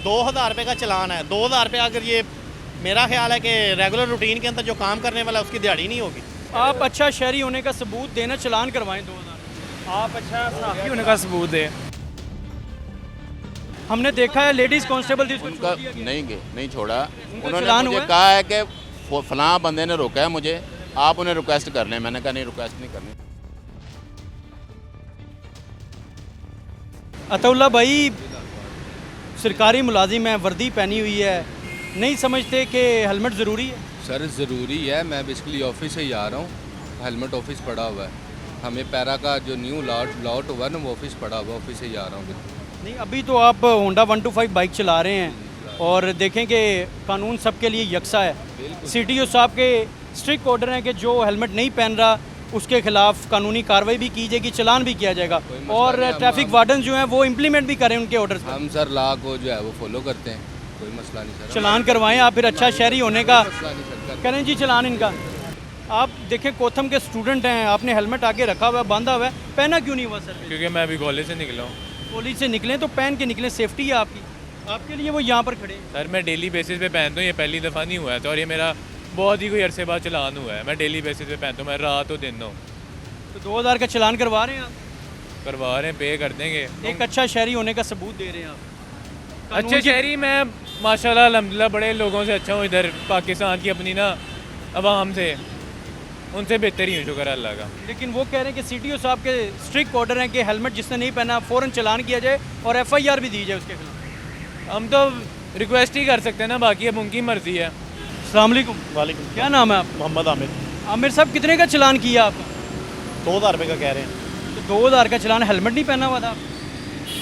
2000 रुपये का चलान है। 2000 रुपये अगर ये मेरा ख्याल है कि रेगुलर रूटीन के अंदर जो काम करने वाला है उसकी दिहाड़ी नहीं होगी। आप अच्छा शहरी होने का सबूत देना, चलान करवाएं 2000। आप अच्छा सहाफ़ी होने का सबूत दें। हमने देखा है लेडीज़ कांस्टेबल थी, उसको उनका छोड़ दिया गया। नहीं छोड़ा। उन्होंने चलान मुझे हुआ है? कहा है कि फलां बंदे ने रोका है मुझे, आप उन्हें रिक्वेस्ट कर लें। मैंने कहा नहीं, रिक्वेस्ट नहीं करनी। अतउल्ला भाई सरकारी मुलाजिम है, वर्दी पहनी हुई है, नहीं समझते कि हेलमेट ज़रूरी है? सर ज़रूरी है। मैं बेसिकली ऑफिस से ही आ रहा हूँ, हेलमेट ऑफिस पड़ा हुआ है। हमें पैरा का जो न्यू लॉट हुआ है ना, वो ऑफिस पड़ा हुआ है, ऑफिस से ही आ रहा हूँ बिल्कुल। नहीं, अभी तो आप होंडा 125 बाइक चला रहे हैं और देखें कि कानून सबके लिए यकसा है। CTO साहब के स्ट्रिक्ट ऑर्डर हैं कि जो हेलमेट नहीं पहन रहा उसके खिलाफ कानूनी कार्रवाई भी की जाएगी, चलान भी किया जाएगा और ट्रैफिक वार्डन जो हैं वो इम्प्लीमेंट भी करें उनके ऑर्डर। हम सर लॉ को जो है वो फॉलो करते हैं, कोई मसला नहीं सर। चलान करवाएं आप, फिर अच्छा शहरी होने का मसला नहीं सर। करें जी चलान इनका। आप देखें कोथम के स्टूडेंट हैं, आपने हेलमेट आगे रखा हुआ है, बांधा हुआ है, पहना क्यों नहीं हुआ सर? क्योंकि मैं अभी कॉलेज से निकला हूँ। कॉलेज से निकलें तो पहन के निकलें, सेफ्टी है आपकी। आपके लिए वो यहाँ पर खड़े हैं। सर मैं डेली बेसिस पे पहनता हूँ, ये पहली दफ़ा नहीं हुआ है तो, और ये मेरा बहुत ही कोई अरसे बाद चलान हुआ है। मैं डेली बेसिस पे पहनता हूँ, मैं रात हो दिन हो। तो 2000 का चलान करवा रहे हैं आप, करवा रहे हैं, पे कर देंगे। एक अच्छा शहरी होने का सबूत दे रहे हैं आप। अच्छे शहरी मैं माशाल्लाह अल्हम्दुलिल्लाह बड़े लोगों से अच्छा हूँ इधर पाकिस्तान की अपनी ना अवाम से, उनसे बेहतर ही हूँ, शुक्र अल्लाह का। लेकिन वो कह रहे हैं कि CTO साहब के स्ट्रिक्ट ऑर्डर हैं कि हेलमेट जिसने नहीं पहना फ़ौरन चलान किया जाए और FIR भी दी जाए उसके खिलाफ। हम तो रिक्वेस्ट ही कर सकते हैं ना, बाकी अब उनकी मर्जी है। अस्सलाम वालेकुम। वालेकुम। क्या नाम है आप? मोहम्मद आमिर। आमिर साहब कितने का चलान किया आपका? 2000 रुपये का कह रहे हैं। तो 2000 का चलान, हेलमेट नहीं पहना हुआ था?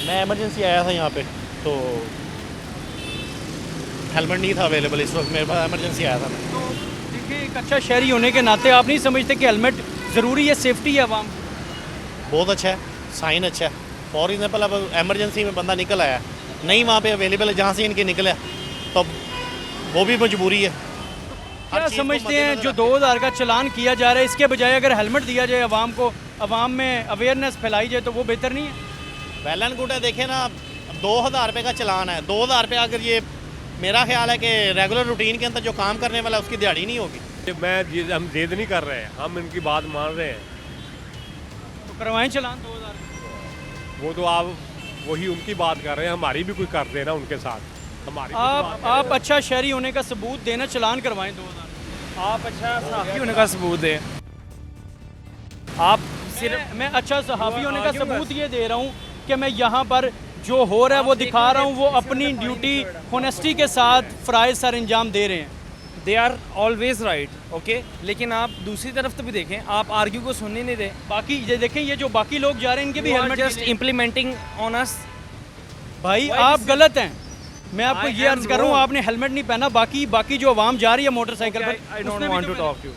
मैं एमरजेंसी आया था यहाँ पे तो हेलमेट नहीं था अवेलेबल इस वक्त, मेरे पास एमरजेंसी आया था मैं। तो देखिए एक अच्छा शहरी होने के नाते आप नहीं समझते कि हेलमेट ज़रूरी है, सेफ्टी है आवाम? बहुत अच्छा है, साइन अच्छा है। फॉर एग्जाम्पल अब एमरजेंसी में बंदा निकल आया, नहीं वहाँ पे अवेलेबल है जहाँ से इनके निकले, तो वो भी मजबूरी है। क्या समझते हैं जो 2000 का चलान किया जा रहा है, इसके बजाय अगर हेलमेट दिया जाए आवाम को, आवाम में अवेयरनेस फैलाई जाए तो वो बेहतर नहीं है? वेल एंड गुड है। देखें ना, 2000 रुपये का चलान है। 2000 रुपये अगर ये मेरा ख्याल है कि रेगुलर रूटीन के अंदर जो काम करने वाला है उसकी दिहाड़ी नहीं होगी। हम जिद नहीं कर रहे हैं, हम इनकी बात मान रहे हैं। तो करवाएं चलान 2000। वो तो आप वही उनकी बात कर रहे हैं, हमारी भी कोई कर देना उनके साथ। हमारी भी आप बात आप अच्छा शहरी होने का सबूत देना, चलान करवाएं 2000। आप अच्छा सहाफ़ी होने का सबूत दें। आप सिर्फ मैं अच्छा सहाफ़ी होने का सबूत ये दे रहा हूँ कि मैं यहाँ पर जो हो रहा है वो दिखा रहा हूँ, वो अपनी ड्यूटी होनेस्टी के साथ फ़राइज़ सर अंजाम दे रहे हैं। They are always right, okay. लेकिन आप दूसरी तरफ तो भी देखें, आप आर्ग्यू को सुनने नहीं दे। बाकी ये देखें, ये जो बाकी लोग जा रहे हैं इनके भी helmet just implementing on us. भाई आप गलत हैं, मैं आपको ये अर्ज कर रहा हूँ, आपने हेलमेट नहीं पहना। बाकी जो आवाम जा रही है मोटरसाइकिल पर, I don't want to talk to.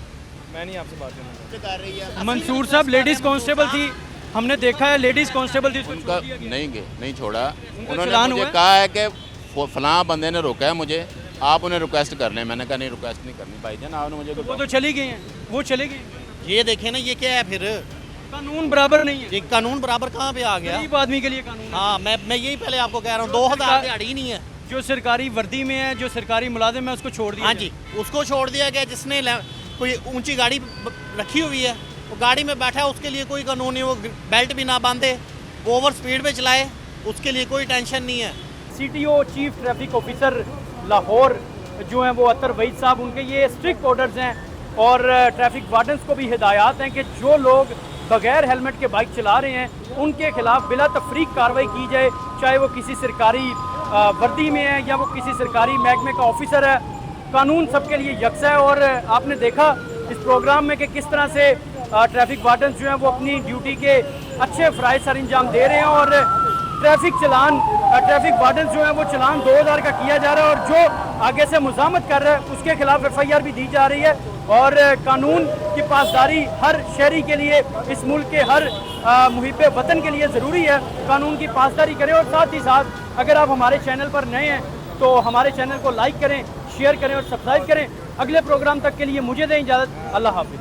मैं नहीं आपसे बात करना। मंसूर साहब लेडीज़ कांस्टेबल थी, हमने देखा है लेडीज़ कांस्टेबल थी, उसको उनका छोड़ दिया गया। नहीं छोड़ा। उन्होंने चलान मुझे हुआ है? कहा है कि फलां बंदे ने रोका है मुझे, आप उन्हें रिक्वेस्ट कर लें। मैंने कहा नहीं, रिक्वेस्ट नहीं करनी भाईजान, आपने मुझे वो तो चली गई हैं, वो चले गई। ये देखें ना, ये क्या है फिर? कानून बराबर नहीं है, ये कानून बराबर कहाँ पे आ गया? गरीब आदमी के लिए कानून है। हाँ, मैं यही पहले आपको कह रहा हूँ, 2000 दिहाड़ी नहीं है। जो सरकारी वर्दी में है, जो सरकारी मुलाजिम है, उसको छोड़ दिया हाँ जाए। जी, उसको छोड़ दिया गया जिसने कोई ऊंची गाड़ी रखी हुई है, वो गाड़ी में बैठा है, उसके लिए कोई कानून नहीं। वो बेल्ट भी ना बांधे, वो ओवर स्पीड पे चलाए, उसके लिए कोई टेंशन नहीं है। CTO chief traffic officer Lahore जो हैं वो अतर वहीद साहब, उनके ये स्ट्रिक्ट ऑर्डर्स हैं और ट्रैफिक वार्डन्स को भी हिदायत हैं कि जो लोग बगैर हेलमेट के बाइक चला रहे हैं उनके खिलाफ बिला तफरीक कार्रवाई की जाए, चाहे वो किसी सरकारी वर्दी में है या वो किसी सरकारी महकमे का ऑफिसर है। कानून सबके लिए यकसा है और आपने देखा इस प्रोग्राम में कि किस तरह से ट्रैफिक वार्डन्स जो हैं वो अपनी ड्यूटी के अच्छे फ़राइज़ सर अंजाम दे रहे हैं और ट्रैफिक वार्डन्स जो हैं वो चलान 2000 का किया जा रहा है और जो आगे से मुज़ाहमत कर रहा है उसके खिलाफ FIR भी दी जा रही है। और कानून की पासदारी हर शहरी के लिए, इस मुल्क के हर मुहिब वतन के लिए ज़रूरी है। कानून की पासदारी करें और साथ ही साथ अगर आप हमारे चैनल पर नए हैं तो हमारे चैनल को लाइक करें, शेयर करें और सब्सक्राइब करें। अगले प्रोग्राम तक के लिए मुझे दें इजाज़त। अल्लाह हाफिज़।